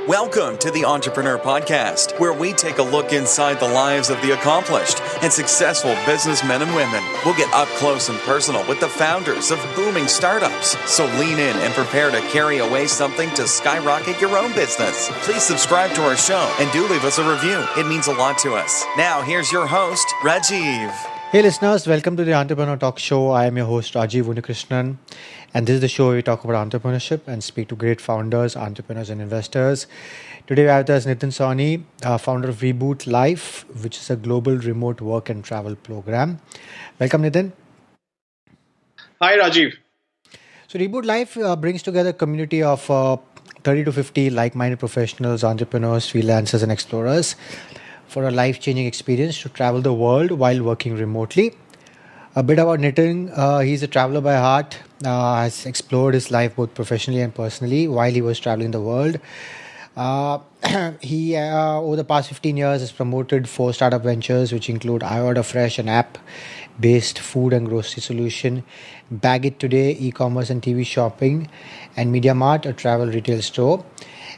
Welcome to the Entrepreneur Podcast, where we take a look inside the lives of the accomplished and successful businessmen and women. We'll get up close and personal with the founders of booming startups. So lean in and prepare to carry away something to skyrocket your own business. Please subscribe to our show and do leave us a review. It means a lot to us. Now, here's your host, Rajiv. Hey listeners, welcome to the Entrepreneur Talk Show. I am your host Rajiv Unikrishnan, and this is the show where we talk about entrepreneurship and speak to great founders, entrepreneurs and investors. Today we have with us Nitin Sawhney, founder of Reboot Life, which is a global remote work and travel program. Welcome Nitin. Hi Rajiv. So Reboot Life brings together a community of 30 to 50 like-minded professionals, entrepreneurs, freelancers and explorers for a life-changing experience to travel the world while working remotely. A bit about Nitin, he's a traveler by heart, has explored his life both professionally and personally while he was traveling the world. He, over the past 15 years, has promoted 4 startup ventures, which include iOrder Fresh, an app-based food and grocery solution, Bag It Today, e-commerce and TV shopping, and Media Mart, a travel retail store.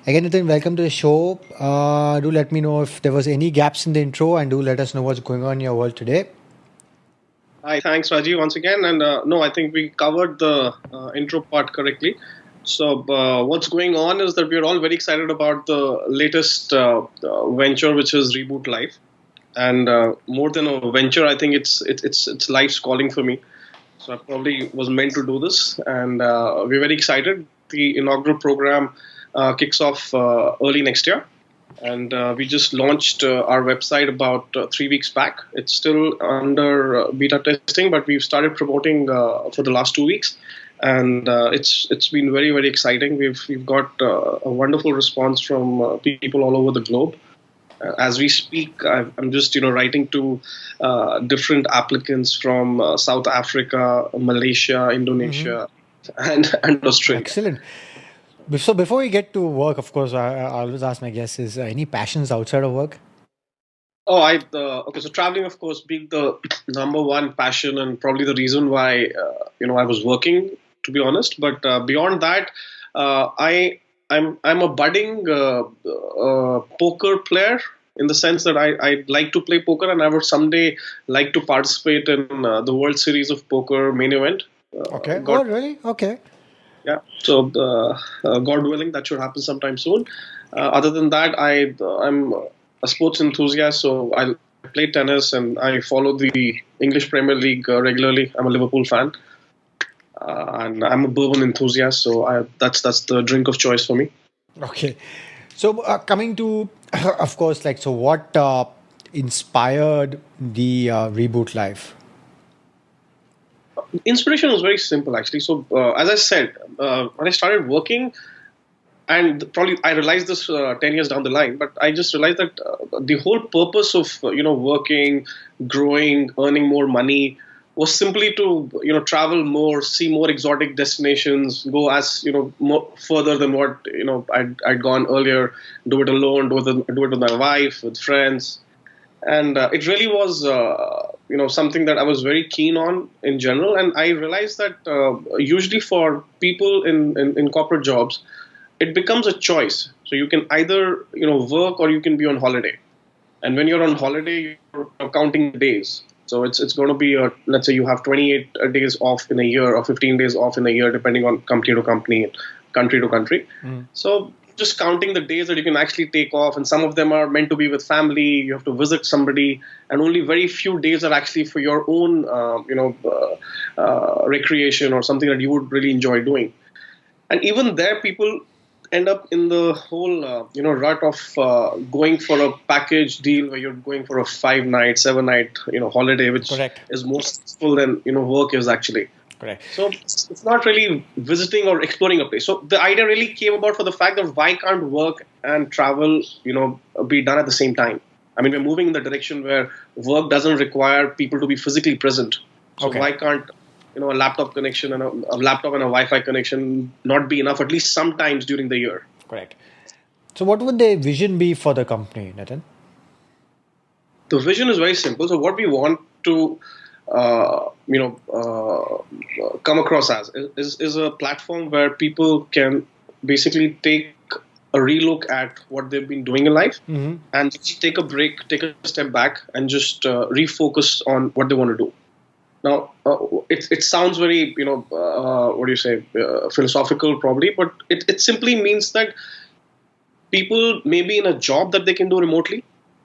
Again, Nitin, welcome to the show. Do let me know if there was any gaps in the intro, and do let us know what's going on in your world today. Hi, thanks Rajiv once again. And no, I think we covered the intro part correctly. So what's going on is that we're all very excited about the latest venture, which is Reboot Life. And more than a venture, I think it's life's calling for me. So I probably was meant to do this, and we're very excited. The inaugural program kicks off early next year, and we just launched our website about 3 weeks back. It's still under beta testing, but we've started promoting for the last 2 weeks, and it's been very, very exciting. We've got a wonderful response from people all over the globe. As we speak, I'm just writing to different applicants from South Africa, Malaysia, Indonesia, and Australia. Excellent. So before we get to work, of course, I always ask my guests, is any passions outside of work? Oh, okay. So traveling, of course, being the number one passion and probably the reason why I was working, to be honest. But beyond that, I'm a budding poker player, in the sense that I like to play poker, and I would someday like to participate in the World Series of Poker main event. Okay. Oh, really? Okay. Yeah. So God willing, that should happen sometime soon. Other than that, I'm a sports enthusiast, so I play tennis and I follow the English Premier League regularly. I'm a Liverpool fan. And I'm a bourbon enthusiast, so that's the drink of choice for me. Okay. So coming to, of course, so what inspired the Reboot Life? Inspiration was very simple, actually. So as I said, when I started working, and probably I realized this 10 years down the line, but I just realized that the whole purpose of working, growing, earning more money was simply to travel more, see more exotic destinations, go as more further than what I'd gone earlier, do it alone, do it with my wife, with friends. And it really was something that I was very keen on in general. And I realized that usually for people in corporate jobs, it becomes a choice. So you can either work or you can be on holiday. And when you're on holiday, you're counting days. So it's going to be, let's say you have 28 days off in a year or 15 days off in a year, depending on company to company, country to country. So just counting the days that you can actually take off, and some of them are meant to be with family, you have to visit somebody, and only very few days are actually for your own, recreation or something that you would really enjoy doing. And even there, people end up in the whole, rut of going for a package deal where you're going for a 5-night, 7-night, holiday, which Correct. is more stressful than, work is actually. Correct. So it's not really visiting or exploring a place. So the idea really came about for the fact that why can't work and travel, be done at the same time? I mean, we're moving in the direction where work doesn't require people to be physically present. So why can't a laptop connection and a laptop and a Wi-Fi connection not be enough, at least sometimes during the year? Correct. So what would the vision be for the company, Nitin? The vision is very simple. So what we want to come across as is a platform where people can basically take a relook at what they've been doing in life, Mm-hmm. and just take a break, take a step back, and just refocus on what they want to do. Now, it sounds very, what do you say, philosophical probably, but it simply means that people may be in a job that they can do remotely.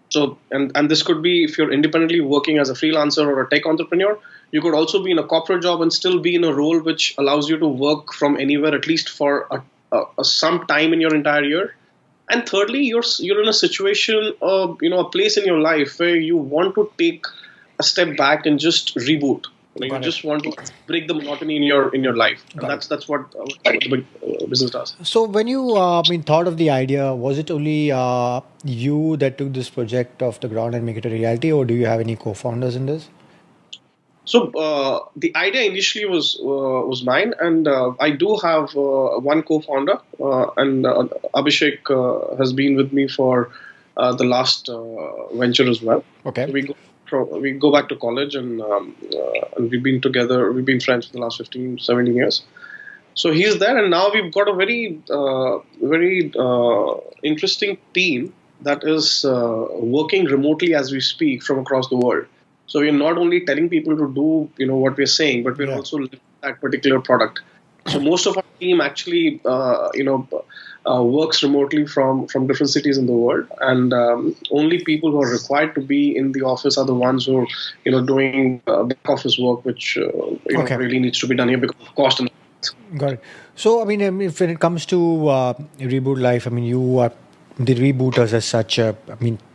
So, and this could be if you're independently working as a freelancer or a tech entrepreneur. You could also be in a corporate job and still be in a role which allows you to work from anywhere, at least for some time in your entire year. And thirdly, you're in a situation, a place in your life where you want to take a step back and just reboot. You just want to break the monotony in your life. And that's what the big business does. So when you thought of the idea, was it only you that took this project off the ground and make it a reality, or do you have any co-founders in this? So the idea initially was mine, and I do have one co-founder, and Abhishek has been with me for the last venture as well. Okay. We go back to college, and we've been together. We've been friends for the last 15, 17 years. So he's there, and now we've got a very interesting team that is working remotely as we speak from across the world. So we're not only telling people to do what we're saying, but we're also living that particular product. So most of our team actually works remotely from different cities in the world, and only people who are required to be in the office are the ones who are doing back office work, which really needs to be done here because of cost and. Got it. So I mean, if when it comes to Reboot Life, I mean, you are the rebooters as such.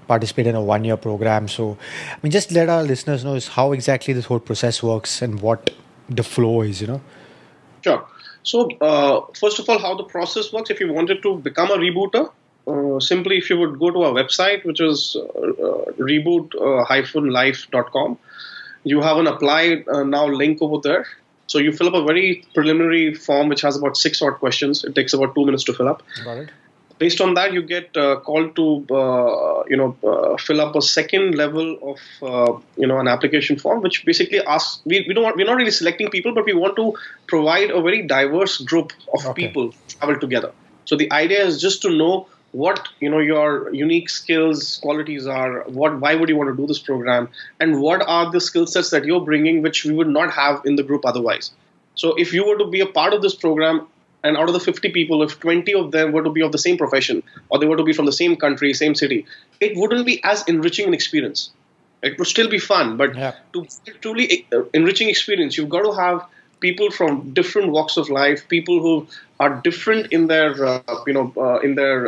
Participate in a 1-year program. So, I mean, just let our listeners know is how exactly this whole process works and what the flow is. Sure. So, first of all, how the process works. If you wanted to become a rebooter, simply if you would go to our website, which is reboot-life.com, you have an apply now link over there. So you fill up a very preliminary form, which has about 6 odd questions. It takes about 2 minutes to fill up. Got it. Based on that, you get called to fill up a second level of an application form, which basically asks. We're not really selecting people, but we want to provide a very diverse group of people to travel together. So the idea is just to know what your unique skills, qualities are. Why would you want to do this program, and what are the skill sets that you're bringing, which we would not have in the group otherwise. So if you were to be a part of this program, and out of the 50 people, if 20 of them were to be of the same profession, or they were to be from the same country, same city, it wouldn't be as enriching an experience. It would still be fun, but to truly enriching experience, you've got to have people from different walks of life, people who are different in their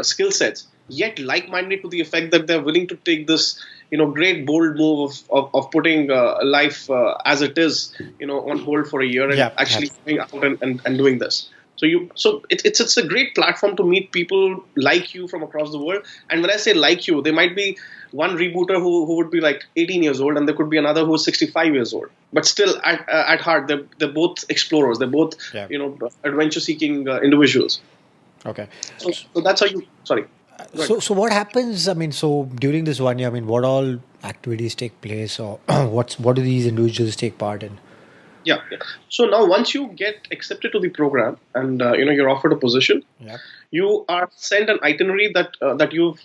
skill sets, yet like-minded to the effect that they're willing to take this great bold move of putting life as it is on hold for a year and actually going out and doing this. So it's a great platform to meet people like you from across the world. And when I say like you, there might be one rebooter who would be like 18 years old, and there could be another who's 65 years old. But still, at heart, they're both explorers. They're both adventure-seeking individuals. Okay. So that's how you. Sorry. So what happens? I mean, so during this 1 year, I mean, what all activities take place, or what do these individuals take part in? Yeah. So now once you get accepted to the program and you're offered a position, you are sent an itinerary that you've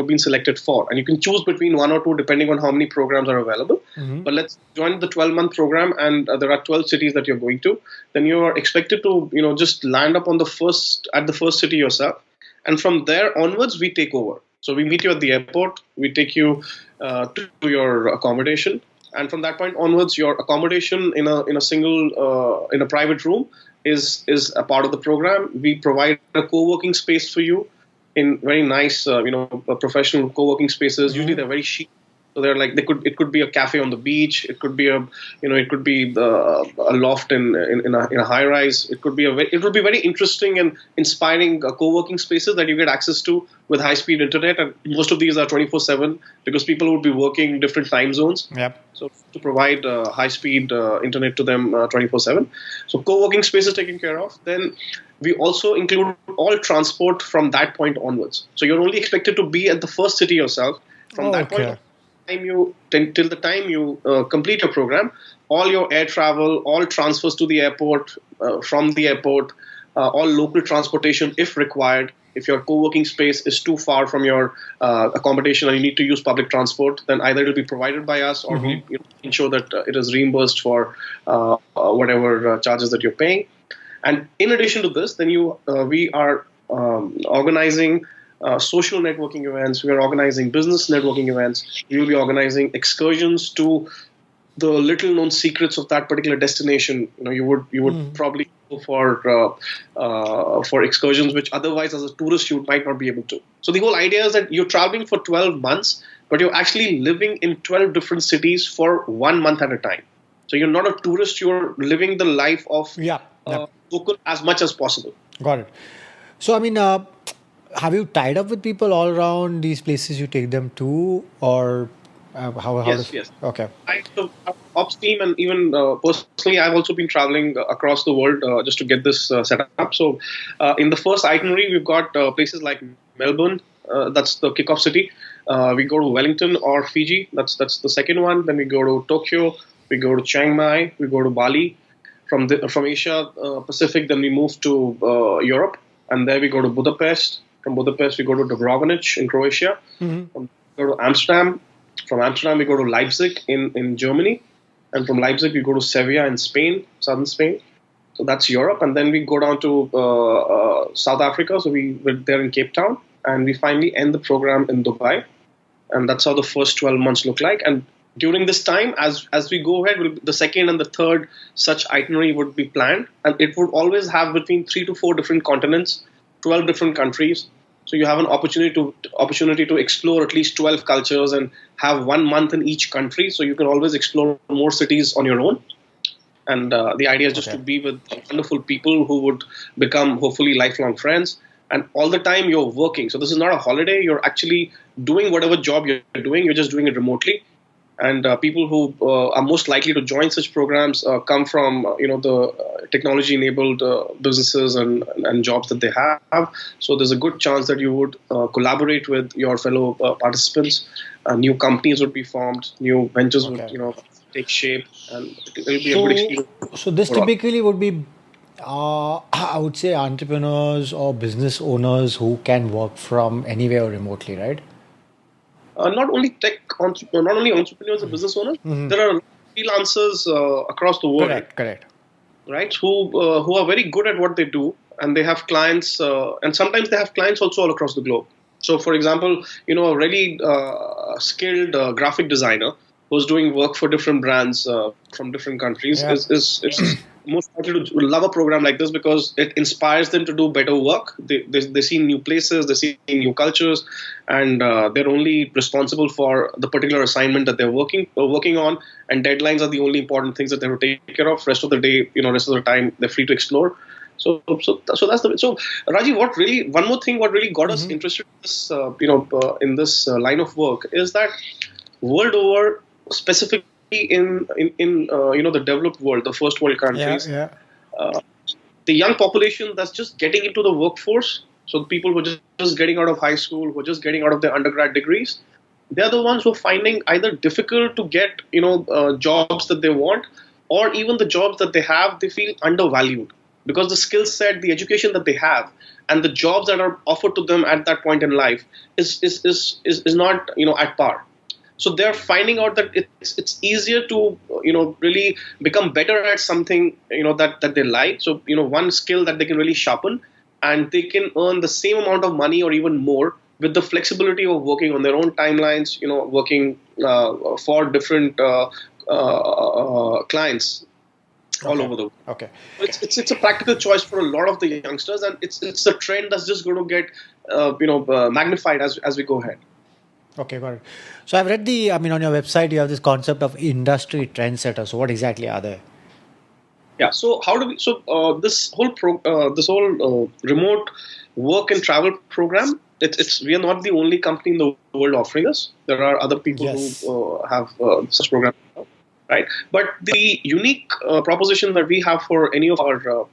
been selected for, and you can choose between 1 or 2 depending on how many programs are available. Mm-hmm. But let's join the 12-month program, and there are 12 cities that you're going to. Then you are expected to just land up at the first city yourself, and from there onwards we take over. So we meet you at the airport, we take you to your accommodation. And from that point onwards, your accommodation in a single in a private room is a part of the program. We provide a co-working space for you in very nice professional co-working spaces. Mm-hmm. Usually they're very chic. So they're like it could be a cafe on the beach. It could be a loft in a high rise. It would be very interesting and inspiring co-working spaces that you get access to with high speed internet. And most of these are 24/7 because people would be working different time zones. Yep. So to provide high speed internet to them 24/7. So co-working spaces taken care of. Then we also include all transport from that point onwards. So you're only expected to be at the first city yourself. From that point on, till the time you complete your program, all your air travel, all transfers to the airport, from the airport, all local transportation if required if your co-working space is too far from your accommodation and you need to use public transport, then either it will be provided by us or we ensure that it is reimbursed for whatever charges that you're paying. And in addition to this, then we are organizing social networking events. We are organizing business networking events. We will be organizing excursions to the little known secrets of that particular destination. You would probably go for excursions which otherwise as a tourist you might not be able to. So the whole idea is that you're traveling for 12 months, but you're actually living in 12 different cities for 1 month at a time. So you're not a tourist, you're living the life of local as much as possible. Got it. So, I mean, have you tied up with people all around these places you take them to, or Yes. Okay. The ops team and even personally, I've also been traveling across the world just to get this set up. So in the first itinerary, we've got places like Melbourne, that's the kickoff city. We go to Wellington or Fiji, that's the second one. Then we go to Tokyo, we go to Chiang Mai, we go to Bali. From Asia Pacific, then we move to Europe, and there we go to Budapest. From Budapest, we go to Dubrovnik in Croatia. We go to Amsterdam. From Amsterdam, we go to Leipzig in Germany. And from Leipzig, we go to Sevilla in Spain, southern Spain. So that's Europe. And then we go down to South Africa. So we're there in Cape Town. And we finally end the program in Dubai. And that's how the first 12 months look like. And during this time, as we go ahead, the second and the third such itinerary would be planned. And it would always have between 3 to 4 different continents, 12 different countries. So you have an opportunity to explore at least 12 cultures and have 1 month in each country. So you can always explore more cities on your own. And the idea is just to be with wonderful people who would become hopefully lifelong friends. And all the time you're working. So this is not a holiday. You're actually doing whatever job you're doing. You're just doing it remotely. And people who are most likely to join such programs come from the technology-enabled businesses and jobs that they have. So there's a good chance that you would collaborate with your fellow participants. New companies would be formed. New ventures would take shape, and it'll be a good experience. So this typically would be, I would say, entrepreneurs or business owners who can work from anywhere remotely, right? Not only entrepreneurs and business owners. There are freelancers across the world. Correct. Right, who are very good at what they do, and they have clients, and sometimes they have clients also all across the globe. So, for example, a really skilled graphic designer who's doing work for different brands from different countries is most likely to love a program like this because it inspires them to do better work. They see new places, they see new cultures, and they're only responsible for the particular assignment that they're working on. And deadlines are the only important things that they have to take care of. Rest of the day, rest of the time, they're free to explore. So that's Rajiv. One more thing, what really got us interested in this, in this line of work is that world over, specifically in the developed world, the first world countries, the young population that's just getting into the workforce, so people who are just getting out of high school, who are just getting out of their undergrad degrees, they're the ones who are finding either difficult to get jobs that they want, or even the jobs that they have, they feel undervalued because the skill set, the education that they have, and the jobs that are offered to them at that point in life is not at par. So they're finding out that it's easier to really become better at something that they like. So one skill that they can really sharpen, and they can earn the same amount of money or even more with the flexibility of working on their own timelines. Working for different clients all over the world. Okay, it's a practical choice for a lot of the youngsters, and it's a trend that's just going to get magnified as we go ahead. Okay, got it. So I've read on your website, you have this concept of industry trendsetters. So what exactly are they? Yeah. So how do we? So this whole remote work and travel program. We are not the only company in the world offering this. There are other people who have such programs, right? But the unique proposition that we have for any of our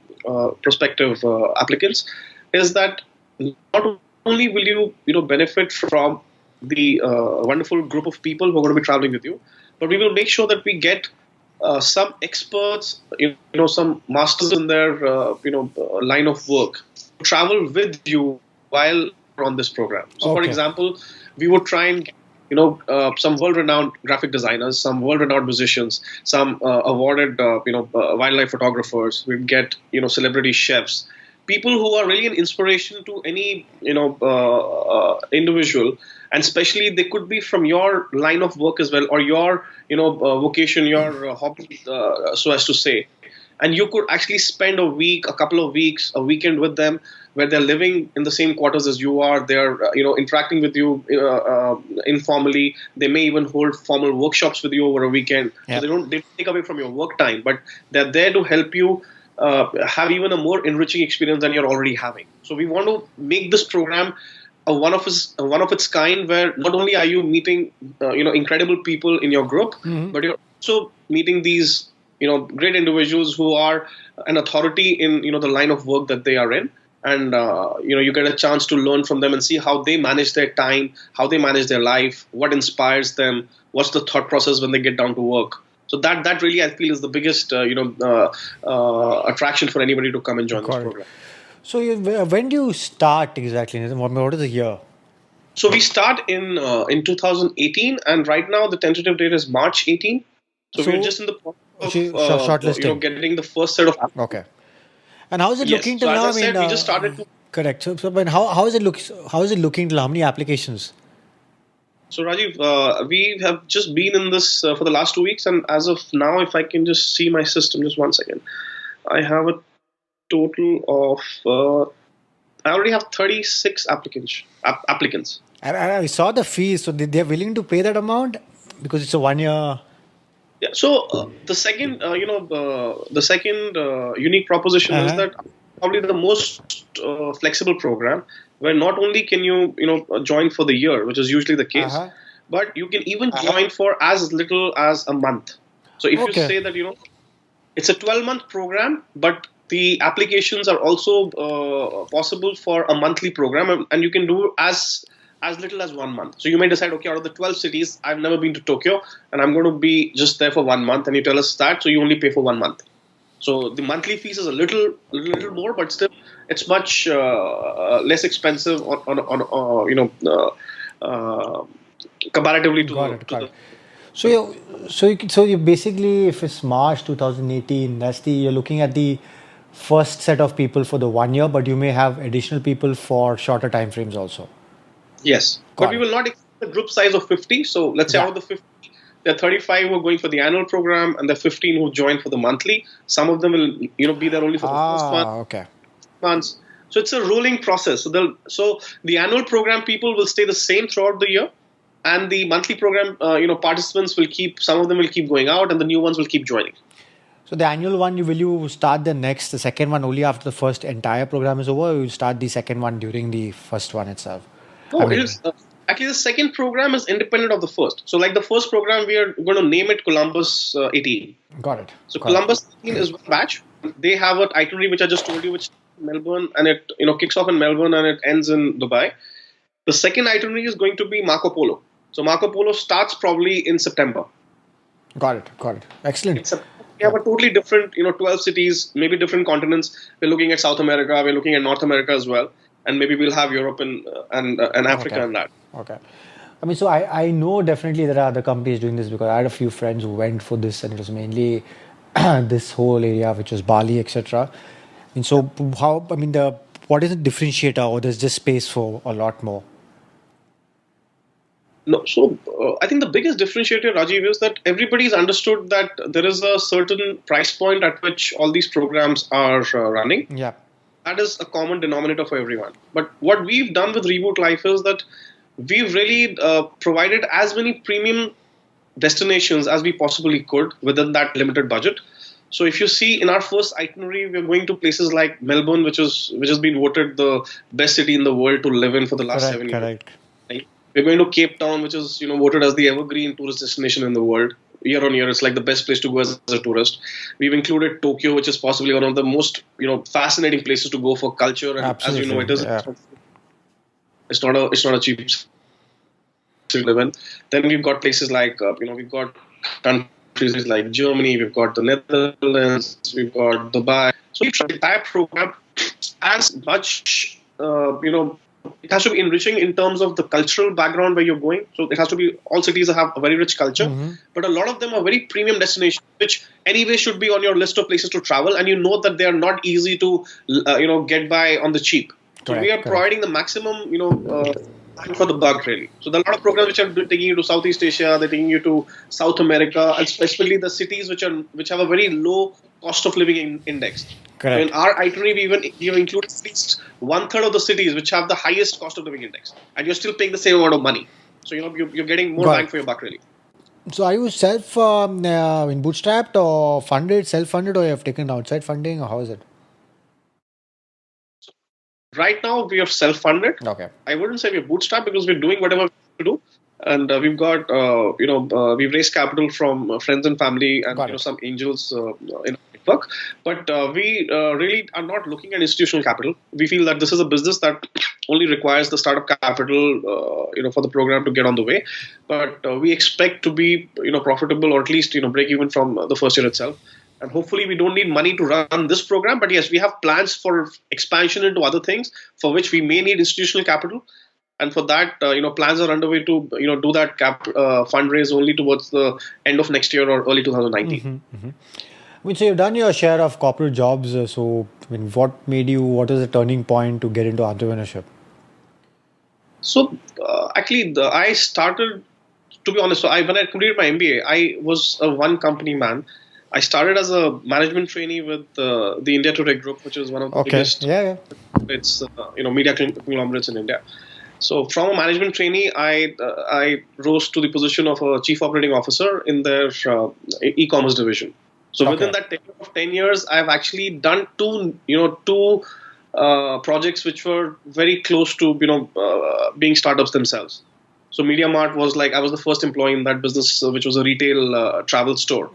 prospective applicants is that not only will you benefit from the wonderful group of people who are going to be traveling with you, but we will make sure that we get some experts, some masters in their line of work, travel with you while on this program. So, for Okay. example, we would try and get, some world-renowned graphic designers, some world-renowned musicians, some awarded, wildlife photographers. We'd get, celebrity chefs, people who are really an inspiration to any, individual, and especially they could be from your line of work as well, or your, vocation, your hobby, so as to say. And you could actually spend a week, a couple of weeks, a weekend with them, where they're living in the same quarters as you are. They're interacting with you informally. They may even hold formal workshops with you over a weekend. Yeah. So they take away from your work time, but they're there to help you have even a more enriching experience than you're already having. So we want to make this program one of its kind, where not only are you meeting incredible people in your group, but you're also meeting these great individuals who are an authority in the line of work that they are in, and you get a chance to learn from them and see how they manage their time, how they manage their life, what inspires them, what's the thought process when they get down to work. So that really, I feel, is the biggest attraction for anybody to come and join this program. So when do you start exactly? What is the year? So we start in 2018, and right now the tentative date is March 18. So we're just in the process of shortlisting. Getting the first set of. Okay. And how is it looking till so now? As I said, we just started to. Correct. So how is it looking till how many applications? So Rajiv, we have just been in this for the last 2 weeks, and as of now, if I can just see my system, just 1 second, I have a total of. I already have 36 applicants. And I saw the fees, so they're willing to pay that amount because it's a 1 year. Yeah. So the second, unique proposition is that probably the most flexible program, where not only can you join for the year, which is usually the case, but you can even join for as little as a month. So if you say that it's a 12-month program, but the applications are also possible for a monthly program, and you can do as little as 1 month. So you may decide, okay, out of the 12 cities, I've never been to Tokyo, and I'm going to be just there for 1 month, and you tell us that, so you only pay for 1 month. So the monthly fees is a little more, but still it's much less expensive comparatively to. Got it. So you basically, if it's March 2018, you're looking at the first set of people for the 1 year, but you may have additional people for shorter time frames also. Yes, but we will not exceed the group size of 50. So let's say out of the 50, there are 35 who are going for the annual program, and there are 15 who join for the monthly. Some of them will be there only for the first months. So it's a rolling process. So the annual program people will stay the same throughout the year, and the monthly program participants some of them will keep going out, and the new ones will keep joining. So the annual one, will you start the second one only after the first entire program is over, or you start the second one during the first one itself? No, actually the second program is independent of the first. So like the first program, we are going to name it Columbus 18. Got it. So Columbus 18 is one batch. They have an itinerary which I just told you, which is Melbourne, and it kicks off in Melbourne and it ends in Dubai. The second itinerary is going to be Marco Polo. So Marco Polo starts probably in September. Got it. Excellent. We have a totally different, 12 cities, maybe different continents. We're looking at South America. We're looking at North America as well. And maybe we'll have Europe and Africa and that. Okay. I mean, so I know definitely there are other companies doing this, because I had a few friends who went for this, and it was mainly this whole area, which was Bali, etc. And so what is the differentiator, or there's just space for a lot more? No, so I think the biggest differentiator, Rajiv, is that everybody's understood that there is a certain price point at which all these programs are running. Yeah. That is a common denominator for everyone. But what we've done with Reboot Life is that we've really provided as many premium destinations as we possibly could within that limited budget. So if you see in our first itinerary, we're going to places like Melbourne, which has been voted the best city in the world to live in for the last 7 years. Correct. We're going to Cape Town, which is voted as the evergreen tourist destination in the world. Year on year, it's like the best place to go as a tourist. We've included Tokyo, which is possibly one of the most fascinating places to go for culture. And absolutely. As you know, it is. Yeah. It's not a cheap city to live in. Then we've got places like we've got countries like Germany, we've got the Netherlands, we've got Dubai. So we try the entire program as much it has to be enriching in terms of the cultural background where you're going. So it has to be, all cities have a very rich culture, but a lot of them are very premium destinations, which anyway should be on your list of places to travel, and you know that they are not easy to get by on the cheap. So we are providing the maximum bang for the buck, really. So there are a lot of programs which are taking you to Southeast Asia, they're taking you to South America, and especially the cities which have a very low cost of living index. Correct. So in our itinerary, we have included at least 1/3 of the cities which have the highest cost of living index, and you're still paying the same amount of money. So you're getting more bang for your buck, really. So are you in bootstrapped or self-funded, or you have taken outside funding, or how is it? Right now, we are self-funded. Okay. I wouldn't say we're bootstrapped because we're doing whatever we have to do. And we've got, we've raised capital from friends and family and some angels in our network. But we really are not looking at institutional capital. We feel that this is a business that only requires the startup capital, for the program to get on the way. But we expect to be, profitable, or at least, break even from the first year itself. And hopefully we don't need money to run this program. But yes, we have plans for expansion into other things for which we may need institutional capital. And for that, plans are underway to, do that fundraise only towards the end of next year or early 2019. So you've done your share of corporate jobs. What was the turning point to get into entrepreneurship? So actually, I started, to be honest, when I completed my MBA, I was a one company man. I started as a management trainee with the India Today Group, which is one of the biggest media conglomerates in India. So from a management trainee, I rose to the position of a chief operating officer in their e-commerce division. So within that 10 years, I've actually done two projects which were very close to being startups themselves. So Media Mart was I was the first employee in that business, which was a retail travel store.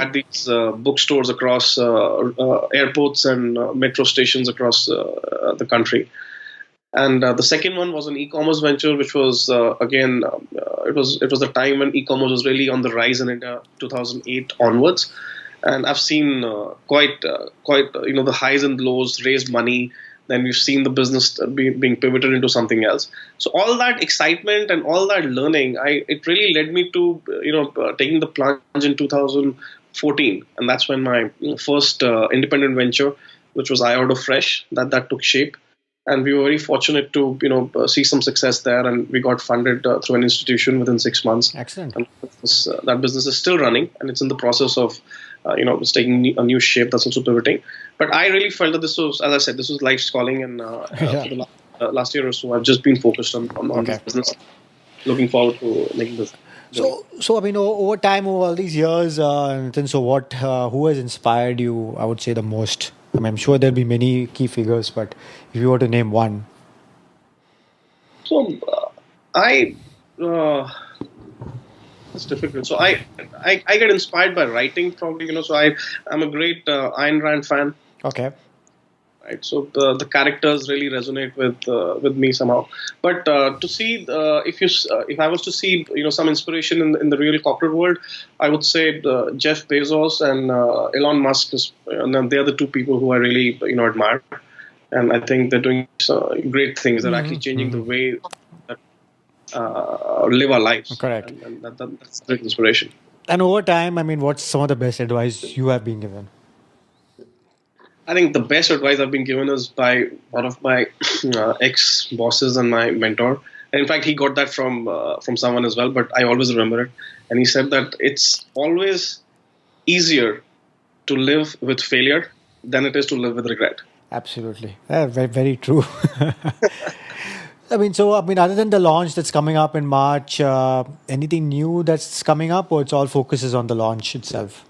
At these bookstores across airports and metro stations across the country. And the second one was an e-commerce venture, which was it was the time when e-commerce was really on the rise in India, 2008 onwards. And I've seen quite the highs and lows, raised money. Then we've seen the business being pivoted into something else. So all that excitement and all that learning, it really led me to taking the plunge in 2014, and that's when my first independent venture, which was iOrder Fresh, that took shape. And we were very fortunate to see some success there, and we got funded through an institution within 6 months. Excellent. And that business is still running, and it's in the process of it's taking a new shape that's also pivoting. But I really felt that this was, as I said, this was life's calling, and for the last year or so, I've just been focused on this business. Looking forward to making this. So over time, over all these years, Nitin, who has inspired you, I would say, the most? I'm sure there'll be many key figures, but if you were to name one. So it's difficult. So I get inspired by writing, probably. So I'm a great Ayn Rand fan. Okay. Right. So the characters really resonate with me somehow. But to see if I was to see some inspiration in the real corporate world, I would say Jeff Bezos and Elon Musk they are the two people who I really admire, and I think they're doing great things. They're actually changing the way that live our lives. Correct. And that's great inspiration. And over time, what's some of the best advice you have been given? I think the best advice I've been given is by one of my ex-bosses and my mentor. And in fact, he got that from someone as well, but I always remember it. And he said that it's always easier to live with failure than it is to live with regret. Absolutely. Very, very true. Other than the launch that's coming up in March, anything new that's coming up, or it's all focuses on the launch itself?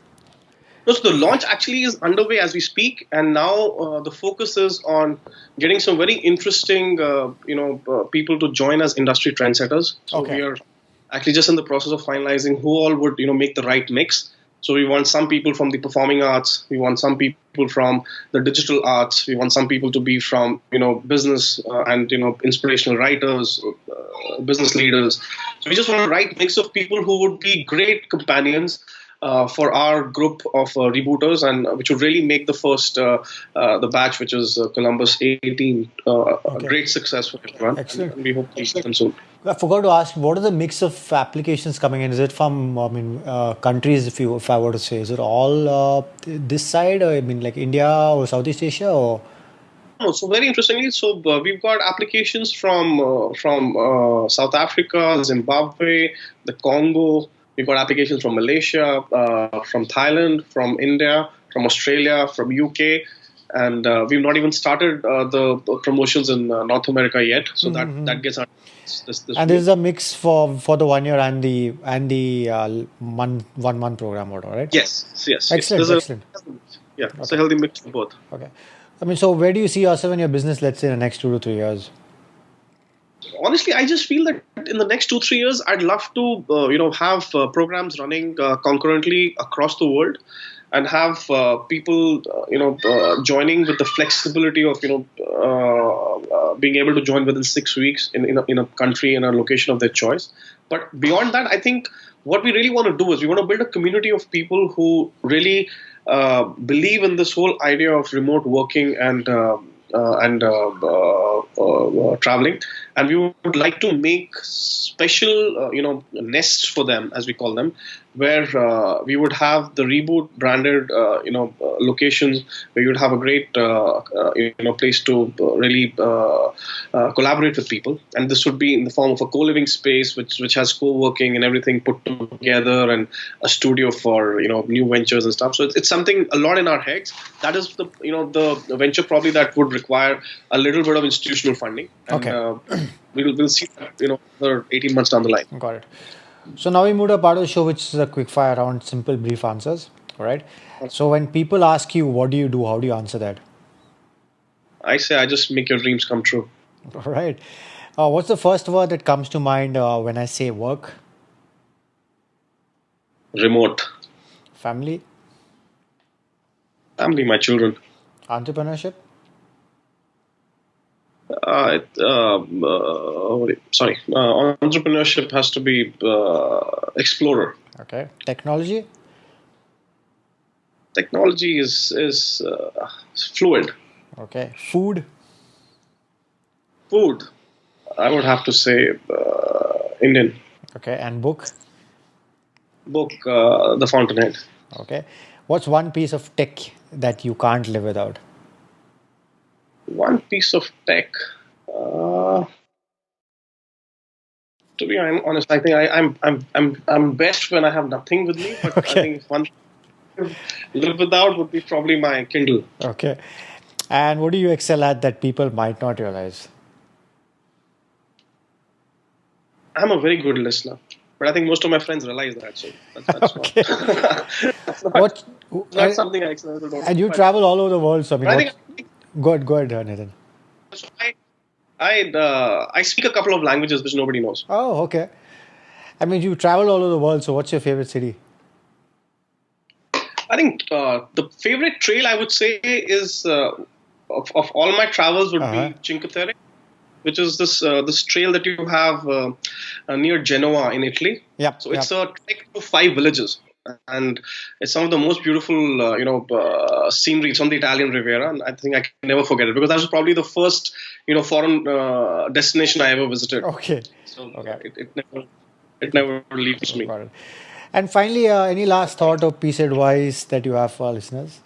No, so the launch actually is underway as we speak, and now the focus is on getting some very interesting, people to join as industry trendsetters. So we are actually just in the process of finalizing who all would, make the right mix. So we want some people from the performing arts, we want some people from the digital arts, we want some people to be from, business and, inspirational writers, business leaders. So we just want a right mix of people who would be great companions for our group of rebooters, and which would really make the first the batch, which is Columbus 18, a great success for everyone. Excellent. And we hope to see them soon. I forgot to ask, what is the mix of applications coming in? Is it from, countries, if I were to say? Is it all this side, or like India or Southeast Asia, or? No, so very interestingly, we've got applications from South Africa, Zimbabwe, the Congo. We've got applications from Malaysia, from Thailand, from India, from Australia, from UK, and we've not even started the promotions in North America yet. So that gets out this and week. this is a mix for the 1 year and the 1 month program order, right? Yes. Excellent. There's Excellent. It's a healthy mix of both. Okay. So where do you see yourself in your business, let's say, in the next 2 to 3 years? Honestly, I just feel that in the next 2-3 years, I'd love to, have programs running concurrently across the world, and have people, joining with the flexibility of, being able to join within 6 weeks in a country, in a location of their choice. But beyond that, I think what we really want to do is we want to build a community of people who really believe in this whole idea of remote working and traveling, and we would like to make special nests for them, as we call them, where we would have the Reboot branded locations, where you would have a great place to really collaborate with people. And this would be in the form of a co-living space which has co-working and everything put together, and a studio for new ventures and stuff. So it's something a lot in our heads. That is the venture probably that would require a little bit of institutional funding, and we'll see that for 18 months down the line. Got it. So now we move to a part of the show which is a quick fire round, simple, brief answers. All right. So when people ask you, what do you do? How do you answer that? I say, I just make your dreams come true. All right. What's the first word that comes to mind when I say work? Remote. Family? Family, my children. Entrepreneurship? Entrepreneurship has to be explorer. Okay. Technology? Technology is fluid. Okay. Food? Food, I would have to say Indian. Okay. And book? Book, The Fountainhead. Okay. What's one piece of tech that you can't live without? One piece of tech. To be honest, I think I'm best when I have nothing with me. But I think one to live without would be probably my Kindle. Okay. And what do you excel at that people might not realize? I'm a very good listener, but I think most of my friends realize that. So that's okay. That's something I excel at. And you travel all over the world, so I think. Go ahead, Nitin. So I speak a couple of languages which nobody knows. Oh, okay. You travel all over the world, so what's your favorite city? I think the favorite trail I would say is of all my travels would be Cinque Terre, which is this trail that you have near Genoa in Italy. Yeah. So it's a trek to 5 villages. And it's some of the most beautiful, scenery. It's on the Italian Riviera, and I think I can never forget it because that was probably the first, foreign destination I ever visited. Okay. So it never leaves me. Got it. And finally, any last thought or piece of advice that you have for our listeners?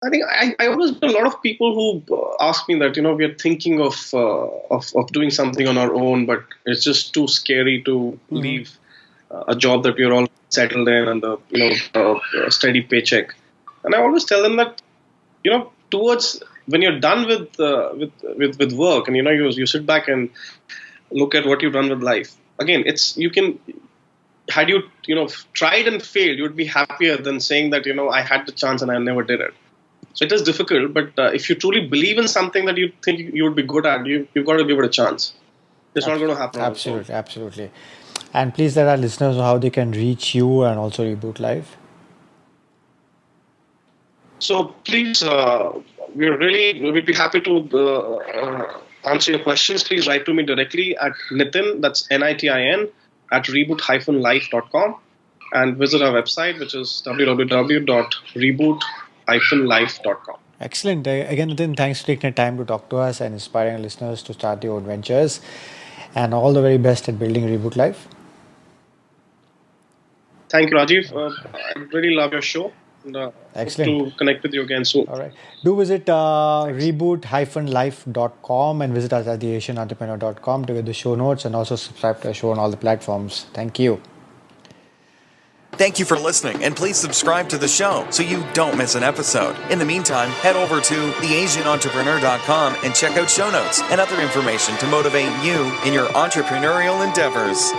I think I always get a lot of people who ask me that we are thinking of doing something on our own, but it's just too scary to leave a job that we're all settled in and a steady paycheck. And I always tell them that towards when you're done with work and you sit back and look at what you've done with life. Again, had you tried and failed, you would be happier than saying that I had the chance and I never did it. So it is difficult, but if you truly believe in something that you think you would be good at, you've got to give it a chance. It's not going to happen. Absolutely. And please let our listeners know how they can reach you and also Reboot Life. So please, we'd be happy to answer your questions. Please write to me directly at Nitin, that's Nitin, at reboot-life.com and visit our website, which is www.reboot-life.com. Excellent. Again, Nitin, thanks for taking the time to talk to us and inspiring our listeners to start their own ventures. And all the very best at building Reboot Life. Thank you, Rajiv. I really love your show. And, excellent. Hope to connect with you again soon. All right. Do visit reboot-life.com and visit us at theasianentrepreneur.com to get the show notes and also subscribe to our show on all the platforms. Thank you. Thank you for listening, and please subscribe to the show so you don't miss an episode. In the meantime, head over to theasianentrepreneur.com and check out show notes and other information to motivate you in your entrepreneurial endeavors.